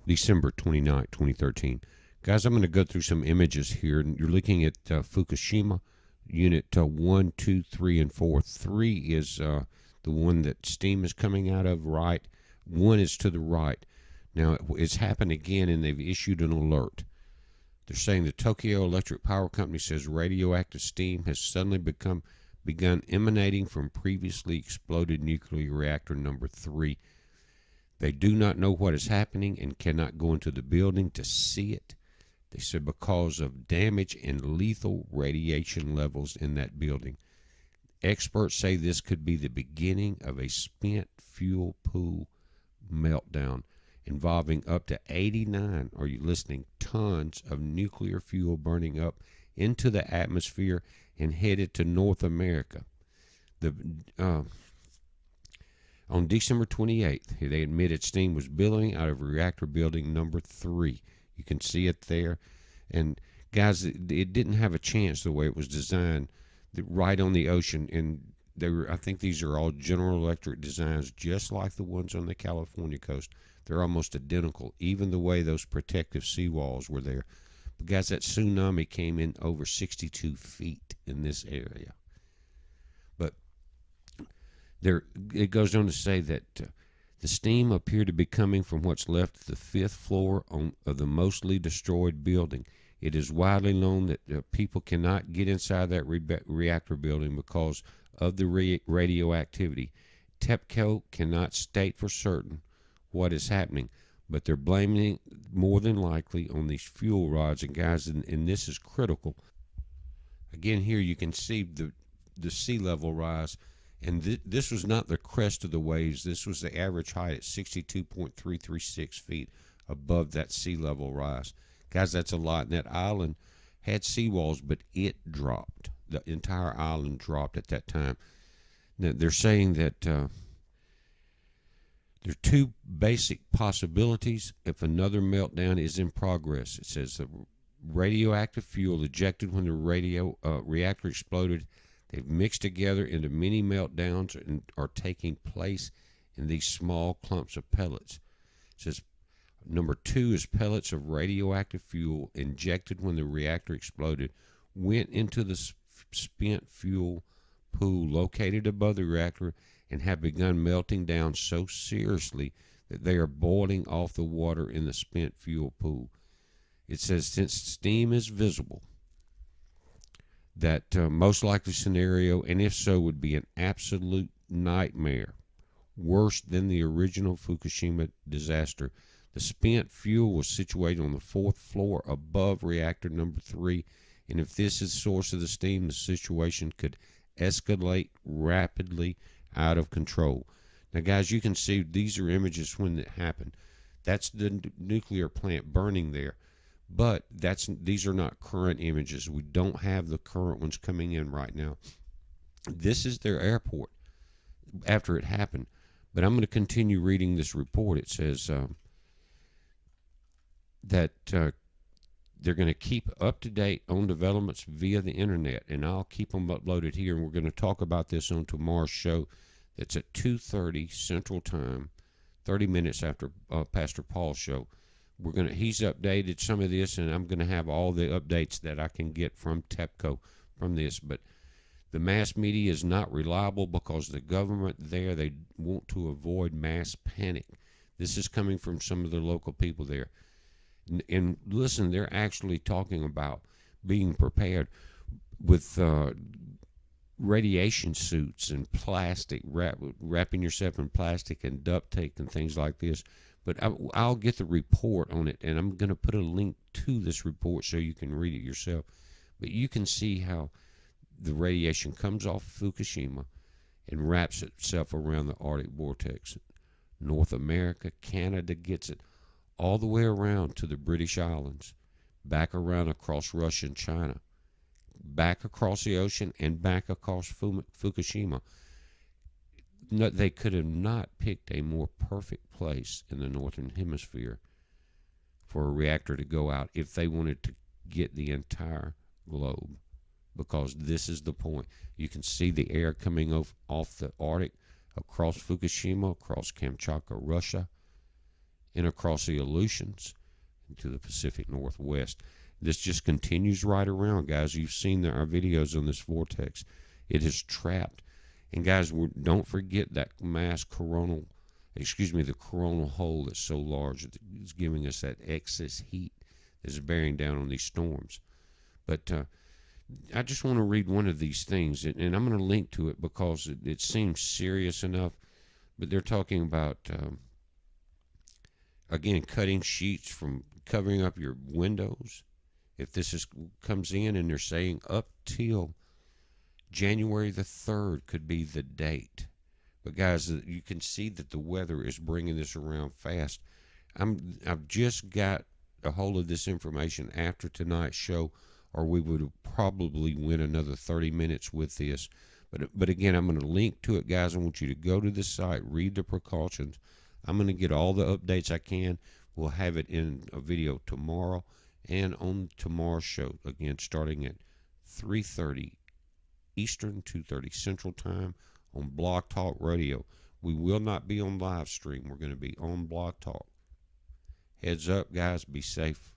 December 29th, 2013. Guys, I'm going to go through some images here. You're looking at Fukushima, unit 1, 2, 3, and 4. 3 is the one that steam is coming out of, right? 1 is to the right. Now, it's happened again, and they've issued an alert. They're saying the Tokyo Electric Power Company says radioactive steam has suddenly begun emanating from previously exploded nuclear reactor number 3. They do not know what is happening and cannot go into the building to see it. They said because of damage and lethal radiation levels in that building. Experts say this could be the beginning of a spent fuel pool meltdown involving up to 89, are you listening, tons of nuclear fuel burning up into the atmosphere and headed to North America. On December 28th, they admitted steam was billowing out of reactor building number 3. You can see it there. And guys, it didn't have a chance the way it was designed, right on the ocean. And I think these are all General Electric designs, just like the ones on the California coast. They're almost identical, even the way those protective seawalls were there. But guys, that tsunami came in over 62 feet in this area. But it goes on to say that the steam appeared to be coming from what's left of the 5th floor of the mostly destroyed building. It is widely known that people cannot get inside that reactor building because of the radioactivity. TEPCO cannot state for certain what is happening, but they're blaming it more than likely on these fuel rods. And guys, and this is critical. Again, here you can see the sea level rise. And this was not the crest of the waves. This was the average height at 62.336 feet above that sea level rise. Guys, that's a lot. And that island had seawalls, but it dropped. The entire island dropped at that time. Now, they're saying that there are two basic possibilities if another meltdown is in progress. It says the radioactive fuel ejected when the reactor exploded, they've mixed together into many meltdowns and are taking place in these small clumps of pellets. It says number 2 is pellets of radioactive fuel injected when the reactor exploded went into the spent fuel pool located above the reactor and have begun melting down so seriously that they are boiling off the water in the spent fuel pool. It says since steam is visible, that most likely scenario, and if so, would be an absolute nightmare, worse than the original Fukushima disaster. The spent fuel was situated on the 4th floor above reactor number 3, and if this is the source of the steam, the situation could escalate rapidly out of control. Now, guys, you can see these are images when it happened. That's the nuclear plant burning there. But these are not current images. We don't have the current ones coming in right now. This is their airport after it happened. But I'm going to continue reading this report. It says that they're going to keep up to date on developments via the internet, and I'll keep them uploaded here. And we're going to talk about this on tomorrow's show. That's at 2:30 Central Time, 30 minutes after Pastor Paul's show. He's updated some of this, and I'm going to have all the updates that I can get from TEPCO from this. But the mass media is not reliable because the government there, they want to avoid mass panic. This is coming from some of the local people there. And listen, they're actually talking about being prepared with radiation suits and plastic, wrapping yourself in plastic and duct tape and things like this. But I'll get the report on it, and I'm going to put a link to this report so you can read it yourself. But you can see how the radiation comes off Fukushima and wraps itself around the Arctic vortex. North America, Canada gets it all the way around to the British Islands, back around across Russia and China, back across the ocean, and back across Fukushima. No, they could have not picked a more perfect place in the northern hemisphere for a reactor to go out if they wanted to get the entire globe, because this is the point. You can see the air coming off the Arctic across Fukushima, across Kamchatka, Russia, and across the Aleutians into the Pacific Northwest. This just continues right around, guys. You've seen our videos on this vortex. It is trapped. And guys, don't forget that the coronal hole that's so large that it's giving us that excess heat that's bearing down on these storms. But I just want to read one of these things, and I'm going to link to it because it seems serious enough. But they're talking about, again, cutting sheets from covering up your windows. If this comes in, and they're saying up till January the 3rd could be the date. But guys, you can see that the weather is bringing this around fast. I've just got a hold of this information after tonight's show, or we would have probably went another 30 minutes with this. But again, I'm going to link to it, guys. I want you to go to the site, read the precautions. I'm going to get all the updates I can. We'll have it in a video tomorrow and on tomorrow's show, again, starting at 3:30 Eastern, 2:30 Central Time on Blog Talk Radio. We will not be on live stream. We're going to be on Blog Talk. Heads up, guys. Be safe.